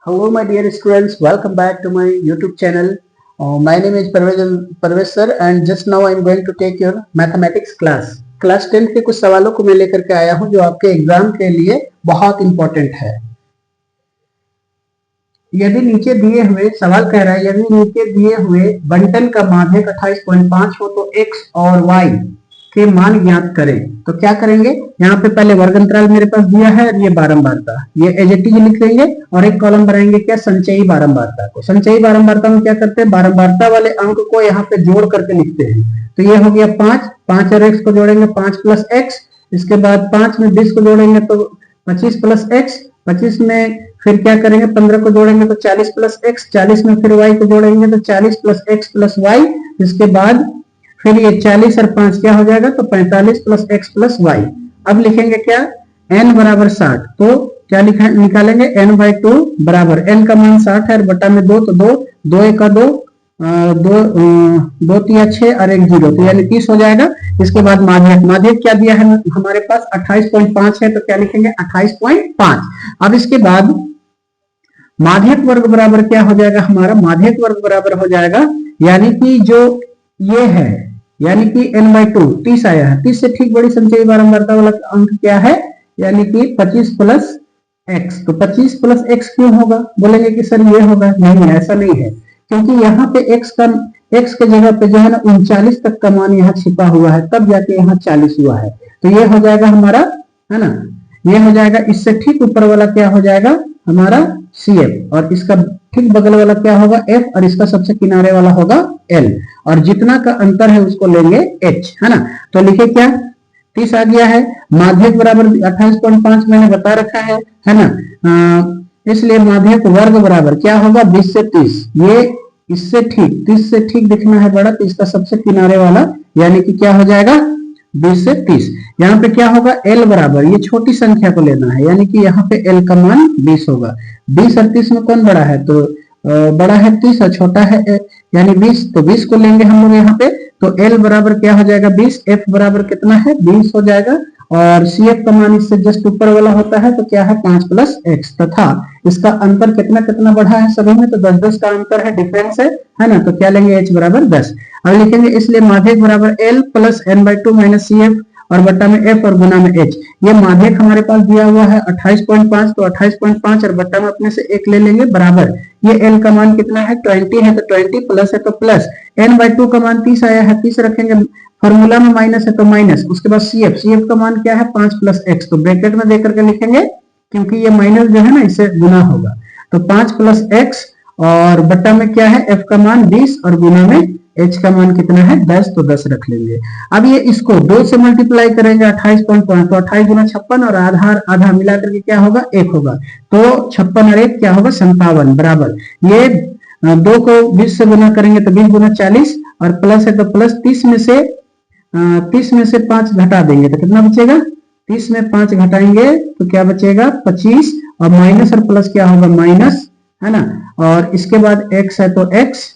Hello, my dear students. Welcome back to my YouTube channel. My name is Parvez sir, and just now I am going to take your mathematics class. Class 10 के कुछ सवालों को मैं लेकर के आया हूं जो आपके एग्जाम के लिए बहुत इंपॉर्टेंट है। यदि नीचे दिए हुए सवाल कह रहा है, यदि नीचे दिए हुए बंटन का माध्यक 28.5 हो तो x और y के मान ज्ञात करें। तो क्या करेंगे, यहाँ पे पहले वर्ग अंतराल मेरे पास दिया है और ये बारंबारता, ये एज इट इज लिख देंगे और एक कॉलम बनाएंगे क्या, संचयी बारंबारता को। संचयी बारंबारता में क्या करते हैं, बारंबारता वाले अंक को यहाँ पे जोड़ करके लिखते हैं। तो ये हो गया 5 और x को जोड़ेंगे 5 प्लस x, इसके बाद 5 में 20 को जोड़ेंगे तो 25 प्लस x, 25 में फिर क्या करेंगे 15 को जोड़ेंगे तो 40 प्लस x, 40 में फिर y को जोड़ेंगे तो 40 प्लस x प्लस y, इसके बाद फिर ये 40 और 5 क्या हो जाएगा तो 45 प्लस x प्लस y। अब लिखेंगे क्या, n बराबर 60, तो क्या निकालेंगे n बाई 2 बराबर n का मान 60 है और बटा में 2, तो 2 एक का 2, 2 3 6 और 1 0, तो यानी 30 हो जाएगा। इसके बाद माध्यक क्या दिया है हमारे पास 28.5 है, तो क्या लिखेंगे 28.5। अब इसके बाद माध्यक वर्ग बराबर क्या हो जाएगा हमारा, माध्यक वर्ग बराबर हो जाएगा यानी कि जो ये है यानी कि n बाई 2 30 आया है, 30 से ठीक बड़ी संचयी बारंबारता वाला अंक क्या है यानी कि 25 प्लस x। तो 25 प्लस x क्यों होगा, बोलेंगे कि सर ये होगा, नहीं ऐसा नहीं है, क्योंकि यहाँ पे x के जगह पे जो है ना 39 तक का मान यहाँ छिपा हुआ है, तब जाके यहाँ 40 हुआ है। तो ये हो जाएगा हमारा, है ना, ये हो जाएगा, इससे ठीक ऊपर वाला क्या हो जाएगा हमारा CF और इसका ठीक बगल वाला क्या होगा F और इसका सबसे किनारे वाला होगा L और जितना का अंतर है उसको लेंगे H, है ना। तो लिखे क्या, 30 आ गया है, माध्यक बराबर 28.5 मैंने बता रखा है ना। इसलिए माध्यक वर्ग बराबर क्या होगा 20 से 30, ये इससे ठीक 30 से ठीक दिखना है बड़ा, तो इसका सबसे किनारे वाला यानी कि क्या हो जाएगा 20 से 30। यहाँ पे क्या होगा L बराबर, ये छोटी संख्या को लेना है यानी कि यहाँ पे L का मान 20 होगा। 20 और 30 में कौन बड़ा है, तो बड़ा है 30 और छोटा है यानी 20, तो 20 को लेंगे हम लोग यहाँ पे। तो L बराबर क्या हो जाएगा 20, F बराबर कितना है 20 हो जाएगा और CF का मान इससे जस्ट ऊपर वाला होता है, तो क्या है 5 प्लस x, तथा इसका अंतर कितना कितना बढ़ा है सभी में, तो 10-10 का अंतर है, डिफरेंस है ना। तो क्या लेंगे h बराबर 10। अब लिखेंगे इसलिए माध्यक बराबर L plus n by 2 minus CF और बट्टा में F और गुना में H। ये माध्यक हमारे पास दिया हुआ है 28.5, तो 28.5 और बट्टा में अपने से 1 ले लेंगे बराबर, ये L का मान कितना है 20 है, तो 20 प्लस है तो प्लस, n बाई 2 का मान 30 आया है, 30 रखेंगे, फॉर्मूला में माइनस है तो माइनस, उसके बाद CF का मान क्या है 5 प्लस x, तो ब्रैकेट में देकर के लिखेंगे क्योंकि ये माइनस जो है ना इससे गुना होगा, तो 5 प्लस x और बट्टा में क्या है f का मान 20 और गुना में h का मान कितना है 10, तो 10 रख लेंगे। अब ये इसको 2 से मल्टीप्लाई करेंगे 28.5, तो 28 गुना 56 और आधा मिला करके क्या होगा 1 होगा, तो 56 और 1 क्या होगा 57 बराबर, ये 2 को 20 से गुना करेंगे तो 20 गुना 40 और प्लस है तो प्लस, 30 में से 5 घटा देंगे तो कितना बचेगा, 30 में 5 घटाएंगे तो क्या बचेगा 25 और माइनस और प्लस क्या होगा माइनस, है ना, और इसके बाद x है तो x।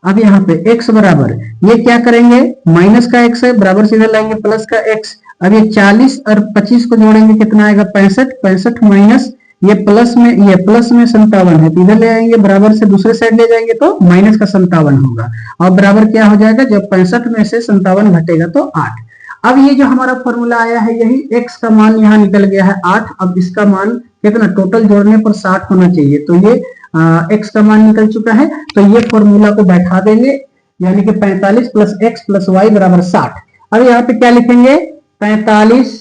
अब यहाँ पे x बराबर ये क्या करेंगे, माइनस का x है बराबर सीधे लाएंगे प्लस का x। अब ये 40 और 25 को जोड़ेंगे कितना आएगा 65 माइनस ये प्लस में 57 है, तो इधर ले आएंगे बराबर से दूसरे साइड ले जाएंगे तो माइनस का 57 होगा और बराबर क्या हो जाएगा, जब 65 में से 57 घटेगा तो 8। अब ये जो हमारा फॉर्मूला आया है यही x का मान यहाँ निकल गया है 8। अब इसका मान कितना, टोटल जोड़ने पर 60 होना चाहिए, तो ये x का मान निकल चुका है, तो ये फॉर्मूला को बैठा देंगे यानी कि 45 प्लस x प्लस y बराबर 60। अब यहाँ पे क्या लिखेंगे 45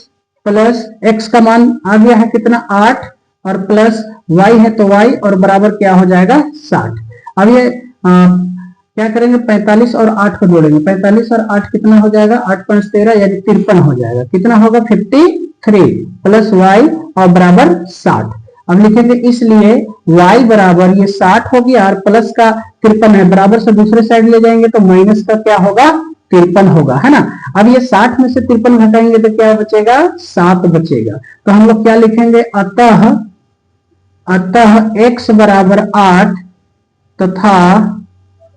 प्लस x का मान आ गया है कितना 8 और प्लस y है तो y और बराबर क्या हो जाएगा 60। अब ये क्या करेंगे 45 और 8 को जोड़ेंगे, 45 और 8 कितना हो जाएगा 8 5 13 यानी 53 हो जाएगा, कितना होगा 53 प्लस y और बराबर 60। अब लिखेंगे इसलिए y बराबर ये 60 हो गया और प्लस का 53 है, बराबर से दूसरे साइड ले जाएंगे तो माइनस का क्या होगा 53 होगा, है ना। अब ये 60 में से 53 घटाएंगे तो क्या बचेगा 7 बचेगा, तो हम लोग क्या लिखेंगे अतः x बराबर 8 तथा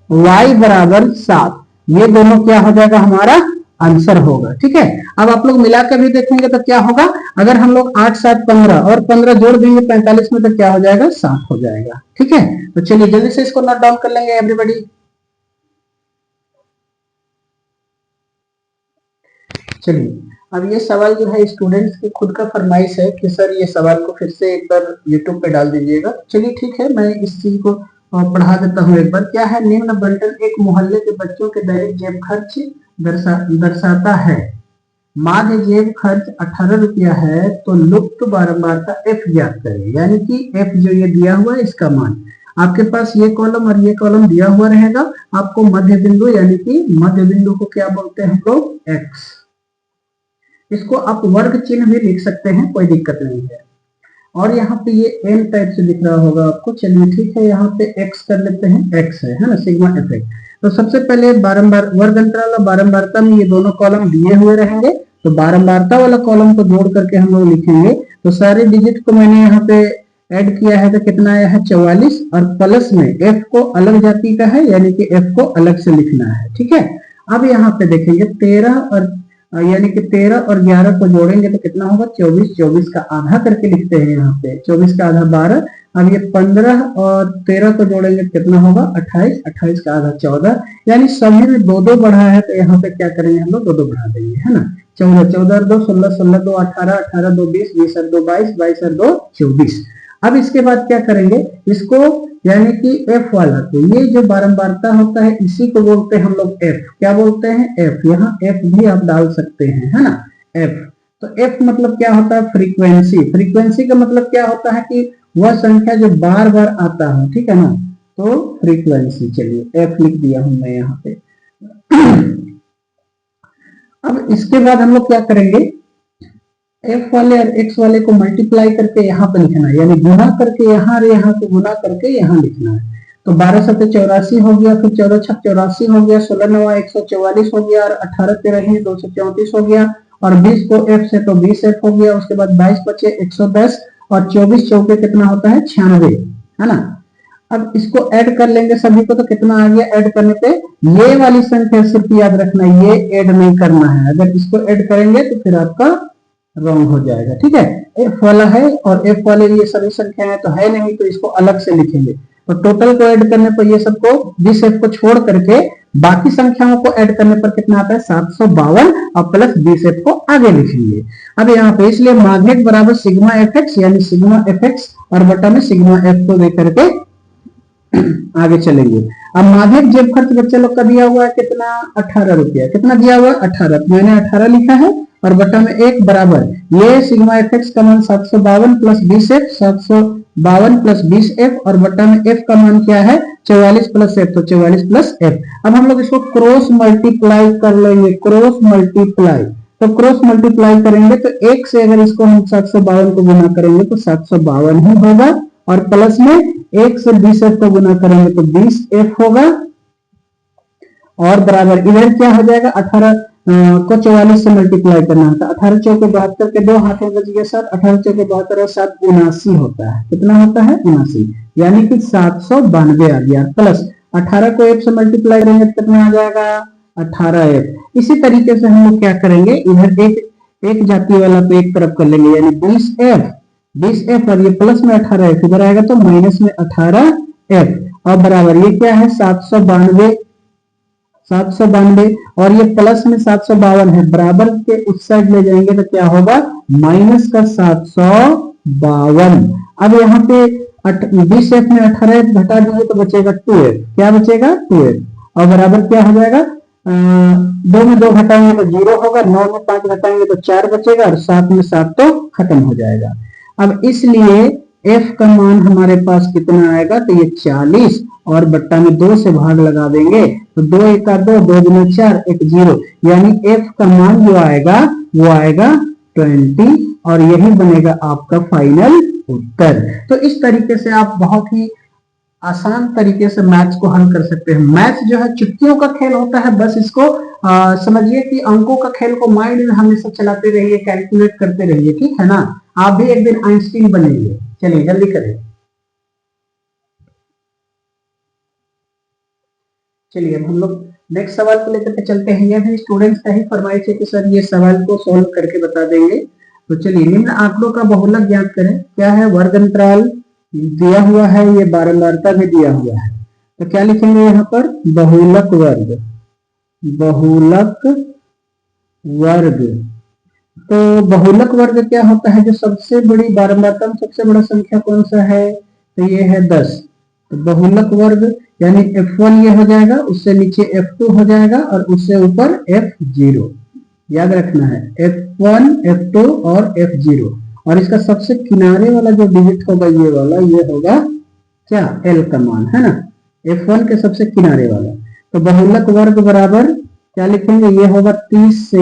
y बराबर 7, ये दोनों क्या हो जाएगा हमारा आंसर होगा। ठीक है, अब आप लोग मिलाकर भी देखेंगे तो क्या होगा, अगर हम लोग 8 7 15 और 15 जोड़ देंगे 45 में तो क्या हो जाएगा, 7 हो जाएगा। ठीक है, तो चलिए जल्दी से इसको नोट डाउन कर लेंगे एवरीबॉडी। चलिए, अब ये सवाल जो है स्टूडेंट्स की खुद का फरमाइश है कि सर ये सवाल को फिर से एक बार यूट्यूब पे डाल दीजिएगा। चलिए ठीक है, मैं इस चीज को पढ़ा देता हूँ एक बार। क्या है, निम्न बंटन एक मोहल्ले के बच्चों के दैनिक जेब खर्च दर्शाता है। माध्य जेब खर्च 18 रुपया है तो लुप्त बारंबारता एफ ज्ञात करें। यानी कि एफ जो ये दिया हुआ है इसका मान, आपके पास ये कॉलम और ये कॉलम दिया हुआ रहेगा। आपको मध्य बिंदु यानी कि मध्य बिंदु को क्या बोलते हैं हम लोग, एक्स। इसको आप वर्ग चिन्ह भी लिख सकते हैं, कोई दिक्कत नहीं है। और यहाँ पे ये एम टाइप से दिख रहा होगा आपको। चलिए ठीक है, यहाँ पे एक्स कर लेते हैं, एक्स है ना, सिग्मा एफ एक्स। तो सबसे पहले बारंबार वर्ग अंतराल और बारंबारता में ये दोनों कॉलम दिए हुए रहेंगे, तो बारंबारता वाला कॉलम को जोड़ करके हम लोग लिखेंगे। तो सारे डिजिट को मैंने यहाँ पे ऐड किया है तो कितना आया है, 44। और प्लस में एफ को अलग जाति का है यानी कि एफ को अलग से लिखना है। ठीक है, अब यहाँ पे देखेंगे 13 और यानी कि 13 और 11 को जोड़ेंगे तो कितना होगा, 24। 24 का आधा करके लिखते हैं यहाँ पे, 24 का आधा 12। अब ये 15 और 13 को जोड़ेंगे तो कितना होगा, 28। 28 का आधा 14। यानी सभी में 2 2 बढ़ा है तो यहाँ पे क्या करेंगे हम लोग, 2 2 बढ़ा देंगे, है ना। 14 14 और 2 16, 16 2 18, 18 2 20, 20 और 2 22, 22 और 2 24। अब इसके बाद क्या करेंगे, इसको यानी कि एफ वाला, तो ये जो बारंबारता होता है इसी को बोलते हैं हम लोग एफ। क्या बोलते हैं, एफ। यहाँ एफ भी आप डाल सकते हैं, है ना, एफ। तो एफ मतलब क्या होता है, फ्रीक्वेंसी। फ्रीक्वेंसी का मतलब क्या होता है कि वह संख्या जो बार बार आता है, ठीक है ना, तो फ्रीक्वेंसी। चलिए एफ लिख दिया हूं मैं यहाँ पे। अब इसके बाद हम लोग क्या करेंगे, एफ वाले और एक्स वाले को मल्टीप्लाई करके यहाँ पे लिखना है, यानी गुना करके यहाँ और यहाँ को गुना करके यहाँ लिखना है। तो 12 7 84 हो गया, फिर 14 6 84 हो गया, 16 9 144 हो गया, और 18 13 234 हो गया, और 20 को एफ से तो 20 एफ हो गया। उसके बाद 22 बचे 110, और 24 चौके कितना होता है, 96, है ना। अब इसको ऐड कर लेंगे सभी को तो कितना आ गया, ऐड करने पे ये वाली संख्या सिर्फ याद रखना, ये ऐड नहीं करना है। अगर इसको ऐड करेंगे तो फिर आपका रॉन्ग हो जाएगा। ठीक है, एफ वाला है और एफ वाले ये सभी संख्याएं तो है नहीं, तो इसको अलग से लिखेंगे। तो टोटल को ऐड करने पर ये सबको 20 एफ को छोड़ करके बाकी संख्याओं को ऐड करने पर कितना आता है, 752, और प्लस 20 एफ को आगे लिखेंगे। अब यहाँ पे इसलिए माग्नेट बराबर सिग्मा एफ एक्स, यानी सिग्मा एफ एक्स और बटा में सिग्मा एफ को देकर के आगे चलेंगे। अब माध्यमिक जेब खर्च बच्चे लोग का दिया हुआ है कितना, 18 रुपया। कितना दिया हुआ है, 18। मैंने 18 लिखा है और बटा में 1 बराबर ये सिग्मा एफ एक्स का मान 752 प्लस 20 एफ, 752 प्लस 20 एफ, और बटा में एफ का मान क्या है, 44 प्लस एफ, तो 44 प्लस एफ। अब हम लोग इसको क्रॉस मल्टीप्लाई कर लेंगे, क्रॉस मल्टीप्लाई। तो क्रॉस मल्टीप्लाई करेंगे तो 1 से अगर इसको हम 752 को गुना करेंगे तो 752 ही होगा, और प्लस में 1 से 20 एफ को गुना करेंगे तो 20 एफ होगा, और बराबर इधर क्या हो जाएगा, 18 को 44 से मल्टीप्लाई करना होता है। 18 चौके 72 के 2 हाथ में बच गया 7, 18 चौके 72 और 7 79 होता है। कितना होता है, 79, यानी कि 792 आ गया। प्लस 18 को एफ से मल्टीप्लाई करेंगे तो कितना आ जाएगा, 18 एफ। इसी तरीके से हम लोग क्या करेंगे, इधर एक जाति वाला को एक तरफ कर लेंगे, यानी 20 एफ, 20 एफ, और ये प्लस में 18 एफ इधर आएगा तो माइनस में 18 एफ, और बराबर ये क्या है, 792, 792, और ये प्लस में 752 है, बराबर के उस साइड ले जाएंगे तो क्या होगा, माइनस का 752। अब यहाँ पे 20 एफ में 18 एफ घटा देंगे तो बचेगा 2 एफ। क्या बचेगा, 2 एफ, और बराबर क्या हो जाएगा, 2 में 2 घटाएंगे तो 0 होगा, 9 में 5 घटाएंगे तो 4 बचेगा, और 7 में 7 तो खत्म हो जाएगा। अब इसलिए f का मान हमारे पास कितना आएगा, तो ये 40, और बट्टा में 2 से भाग लगा देंगे तो 2 1 2, 2 दूनी 4, 1 0, यानी f का मान जो आएगा वो आएगा 20, और यही बनेगा आपका फाइनल उत्तर। तो इस तरीके से आप बहुत ही आसान तरीके से मैथ्स को हल कर सकते हैं। मैथ्स जो है चुटकियों का खेल होता है, बस इसको समझिए कि अंकों का खेल को माइंड में हमेशा चलाते रहिए, कैलकुलेट करते रहिए, ठीक है ना। आप भी एक दिन आइंस्टीन बनेंगे। चलिए जल्दी करें। चलिए अब हम लोग नेक्स्ट सवाल को लेकर के चलते हैं। यह भी स्टूडेंट्स का ही फरमाइश है कि सर ये सवाल को सॉल्व करके बता देंगे। तो चलिए, निम्न आंकड़ों का बहुलक ज्ञात करें। क्या है? वर्ग अंतराल दिया हुआ है, ये बारंबारता भी दिया हुआ है। तो क्या लिखेंगे यहाँ पर? बहुलक वर्ग। बहुलक वर्ग। तो बहुलक वर्ग क्या होता है? जो सबसे बड़ी बारंबारता में सबसे बड़ा संख्या कौन सा है? तो ये है 10। तो बहुलक वर्ग यानी F1 ये हो जाएगा, उससे नीचे F2 हो जाएगा और उससे ऊपर F0। याद रखना है, F1, F2 और F0। और इसका सबसे किनारे वाला जो डिजिट होगा ये वाला, ये होगा क्या? L का मान, है ना? F1 के सबसे किनारे वाला। तो बहुलक वर्ग बराबर क्या लिखेंगे? ये होगा 30 से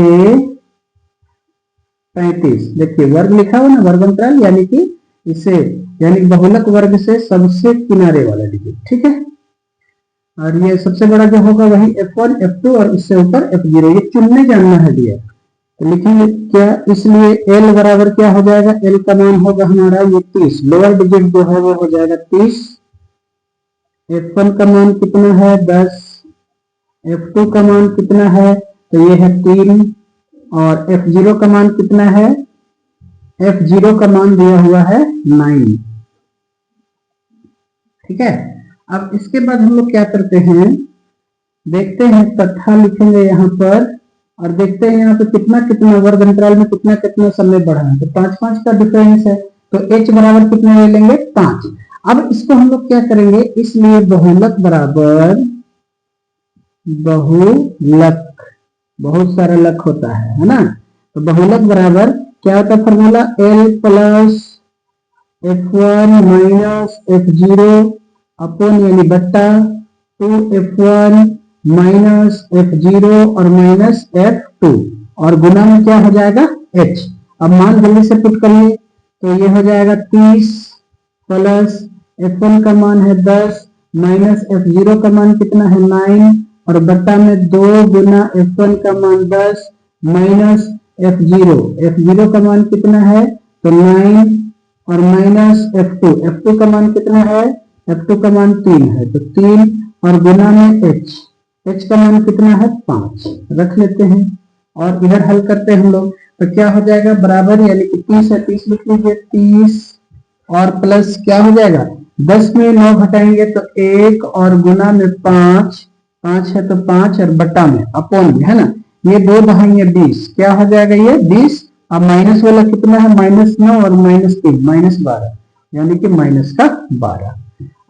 35। देखिए वर्ग लिखा हुआ ना, वर्ग अंतराल, यानी कि इसे, यानी बहुलक वर्ग से सबसे किनारे वाला डिजिट, ठीक है। और ये सबसे बड़ा जो होगा वही F1, F2 और इससे ऊपर F0। ये चुनने जानना है दिया। तो लिखेंगे क्या? इसलिए L बराबर क्या हो जाएगा? L का मान होगा हमारा ये 30। लोअर डिजिट जो है वो हो जाएगा 30। F1 का मान कितना है? 10। F2 का मान कितना है? तो ये है 3। और F0 का मान कितना है? F0 का मान दिया हुआ है 9। ठीक है। अब इसके बाद हम लोग क्या करते हैं, देखते हैं तथा लिखेंगे यहाँ पर और देखते हैं यहाँ पे कितना कितना वर्ग अंतराल में कितना कितना समय बढ़ा है। तो 5-5 का डिफरेंस है। तो H बराबर कितना ले लेंगे? 5। अब इसको हम लोग क्या करेंगे, इसलिए बहुलक बराबर बहुलक, बहुत सारा लक होता है ना। तो बहुलक बराबर क्या होता है formula? L plus F1 minus F0 upon यानी बट्टा 2F1 माइनस F0 और माइनस F2 और गुना में क्या हो जाएगा? H। अब मान जल्दी से पुट करिए। तो ये हो जाएगा 30 प्लस F1 का मान है 10 माइनस F0 का मान कितना है? 9 और बट्टा में 2 गुना F1 का मान 10 माइनस F0। F0 का मान कितना है? तो 9 और माइनस F2 का मान कितना है? F2 का मान 3 है, तो 3 और गुना में H का मान कितना है? 5 रख लेते हैं और इधर हल करते हैं हम लोग। तो क्या हो जाएगा? बराबर यानी कि 30 है, 30 लिख लीजिए। 30 और प्लस क्या हो जाएगा? 10 में 9 घटाएंगे तो 1 और गुना में 5 है तो 5 और बट्टा में अपॉन में, है ना। ये 2 दहाई 20, क्या हो जाएगा? ये 20। अब माइनस वाला कितना है? -9 और -3 -12 यानी कि माइनस का 12।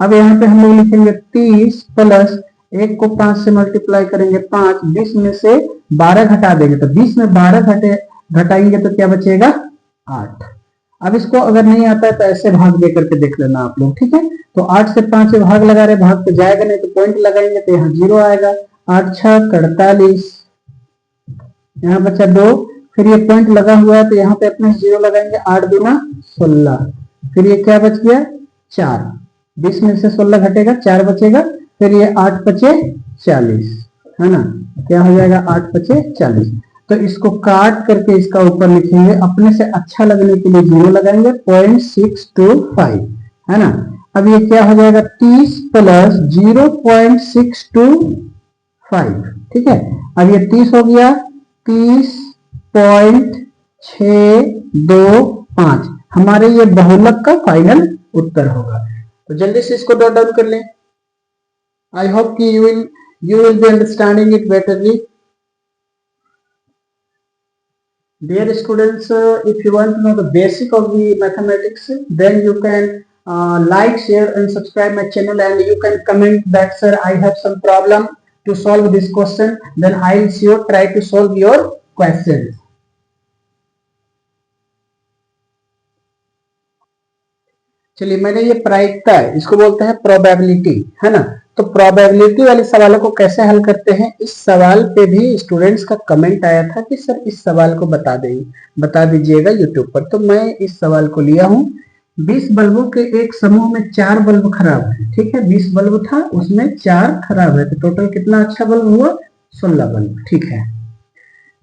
अब यहाँ पे हम लोग लिखेंगे 30 प्लस 1 को 5 से मल्टीप्लाई करेंगे 5, 20 में से 12 घटा देंगे तो 20 में 12 घटाएंगे तो क्या बचेगा? 8। अब इसको अगर नहीं आता है तो ऐसे भाग दे करके देख लेना आप लोग, ठीक है। तो 8 से 5 से भाग लगा रहे, भाग तो जाएगा नहीं तो पॉइंट लगाएंगे तो यहाँ 0 आएगा। 8 6 48, यहाँ बचा 2, फिर ये पॉइंट लगा हुआ है तो यहाँ पे अपने 0 लगाएंगे। 8 दूना 16, फिर ये क्या बच गया? 4। 20 में से 16 घटेगा, 4 बचेगा, फिर ये 8 पचे 40, है ना। क्या हो जाएगा? 8 पचे 40। तो इसको काट करके इसका ऊपर लिखेंगे, अपने से अच्छा लगने के लिए 0 लगाएंगे, 0.625, है ना। अब ये क्या हो जाएगा? 30 प्लस 0.625, ठीक है। अब ये 30 हो गया, 30.625 हमारे ये बहुलक का फाइनल उत्तर होगा। तो जल्दी से इसको नोट डाउन कर लें। आई होप कि you will be understanding it betterly. Dear students, if you want to know the basic of the mathematics, then you can like, share and subscribe my channel, and you can comment that sir I have some problem to solve this question, then I will sure try to solve your questions. चलिए, मैंने ये प्रायिकता है, इसको बोलते हैं probability, है ना। तो प्रोबेबिलिटी वाले सवालों को कैसे हल करते हैं, इस सवाल पे भी स्टूडेंट्स का कमेंट आया था कि सर इस सवाल को बता दीजिएगा यूट्यूब पर। तो मैं इस सवाल को लिया हूँ। 20 बल्बों के एक समूह में 4 बल्ब खराब है, ठीक है। 20 बल्ब था, उसमें 4 खराब है, तो टोटल कितना अच्छा बल्ब हुआ? 16 बल्ब, ठीक है।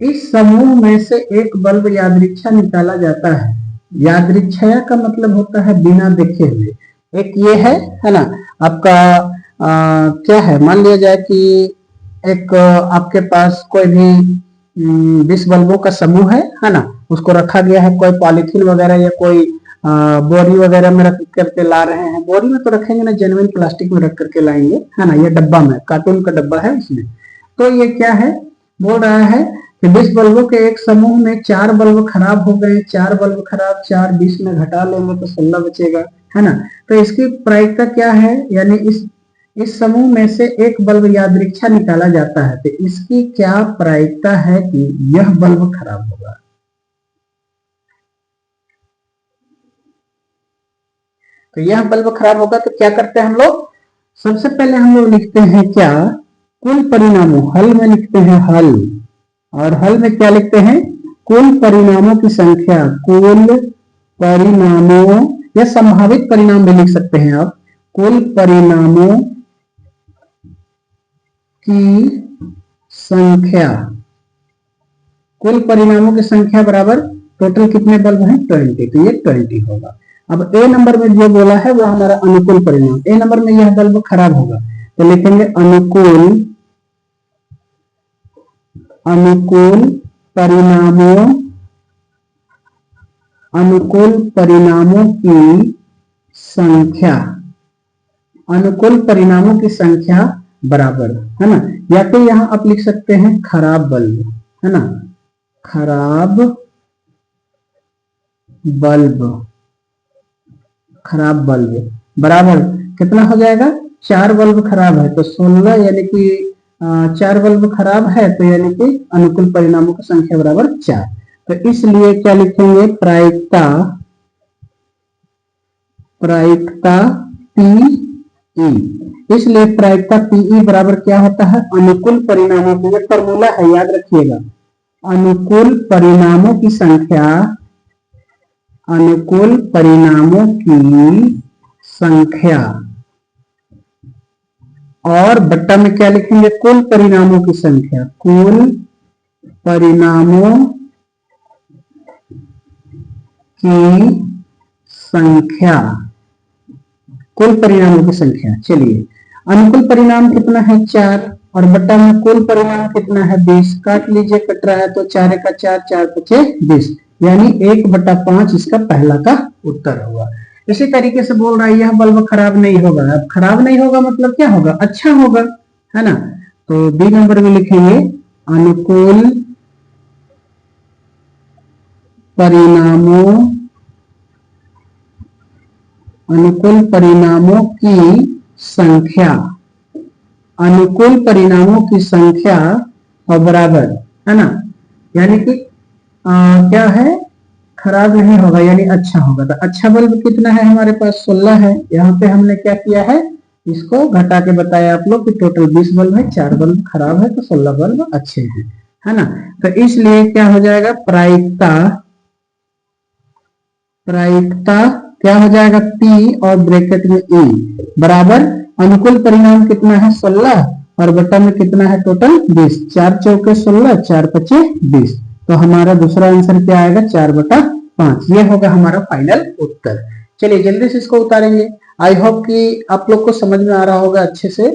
इस समूह में से एक बल्ब यादृच्छा निकाला जाता है। यादृच्छया का मतलब होता है बिना देखे हुए। एक ये है ना आपका क्या है, मान लिया जाए कि एक आपके पास कोई भी 20 बल्बों का समूह है ना, उसको रखा गया है, कोई पॉलीथीन वगैरह या कोई बोरी वगैरह में रख करके ला रहे हैं। बोरी में तो रखेंगे ना, जेनुइन प्लास्टिक में रख करके लाएंगे, है ना, ये डब्बा में, कार्टून का डब्बा है उसमें। तो ये क्या है, बोल रहा है कि 20 बल्बों के एक समूह में 4 बल्ब खराब हो गए, 4 बल्ब खराब, 4 20 में घटा लेंगे तो 16 बचेगा, है ना। तो इसकी प्रायिकता क्या है, यानी इस समूह में से एक बल्ब यादृच्छा निकाला जाता है, तो इसकी क्या प्रायिकता है कि यह बल्ब खराब होगा। तो यह बल्ब खराब होगा तो क्या करते हैं हम लोग, सबसे पहले हम लोग लिखते हैं क्या, कुल परिणामों, हल में लिखते हैं हल, और हल में क्या लिखते हैं, कुल परिणामों की संख्या, कुल परिणामों या संभावित परिणाम भी लिख सकते हैं आप, कुल परिणामों की संख्या, कुल परिणामों की संख्या बराबर टोटल कितने बल्ब हैं, 20, तो ये 20 होगा। अब ए नंबर में जो बोला है वो हमारा अनुकूल परिणाम, ए नंबर में यह बल्ब खराब होगा तो लिखेंगे अनुकूल परिणामों की संख्या, अनुकूल परिणामों की संख्या बराबर, है ना, या तो यहां आप लिख सकते हैं खराब बल्ब, है ना, खराब बल्ब बराबर कितना हो जाएगा, 4 बल्ब खराब है तो 16, यानी कि 4 बल्ब खराब है तो यानी कि अनुकूल परिणामों की संख्या बराबर 4। तो इसलिए क्या लिखेंगे, प्रायिकता PE, इसलिए प्रायिकता PE बराबर क्या होता है, अनुकूल परिणामों की, ये फॉर्मूला है याद रखिएगा, अनुकूल परिणामों की संख्या, अनुकूल परिणामों की संख्या, और बट्टा में क्या लिखेंगे, कुल परिणामों की संख्या, कुल परिणामों की संख्या, कुल परिणामों की संख्या। चलिए अनुकूल परिणाम कितना है 4, और बट्टा में कुल परिणाम कितना है 20, काट लीजिए, कट रहा है तो 4 का 4, 4 5 20, यानी 1/5 इसका पहला का उत्तर हुआ। इसी तरीके से बोल रहा है यह बल्ब खराब नहीं होगा, अब खराब नहीं होगा मतलब क्या होगा, अच्छा होगा, है ना। तो बी नंबर में लिखेंगे अनुकूल परिणामों की संख्या, अनुकूल परिणामों की संख्या और बराबर, है ना, यानी कि क्या है, खराब नहीं होगा यानी अच्छा होगा। तो अच्छा बल्ब कितना है हमारे पास, 16 है। यहाँ पे हमने क्या किया है, इसको घटा के बताया आप लोग कि टोटल 20 बल्ब है, 4 बल्ब खराब है तो 16 बल्ब अच्छे हैं, है ना। तो इसलिए क्या हो जाएगा, प्रायिकता क्या हो जाएगा, P और ब्रैकेट में E बराबर अनुकूल परिणाम कितना है 16 और बट्टा में कितना है टोटल 20, 4 चौके 16, 4 पचे 20, तो हमारा दूसरा आंसर क्या आएगा 4/5, ये होगा हमारा फाइनल उत्तर। चलिए जल्दी से इसको उतारेंगे। आई होप कि आप लोग को समझ में आ रहा होगा अच्छे से।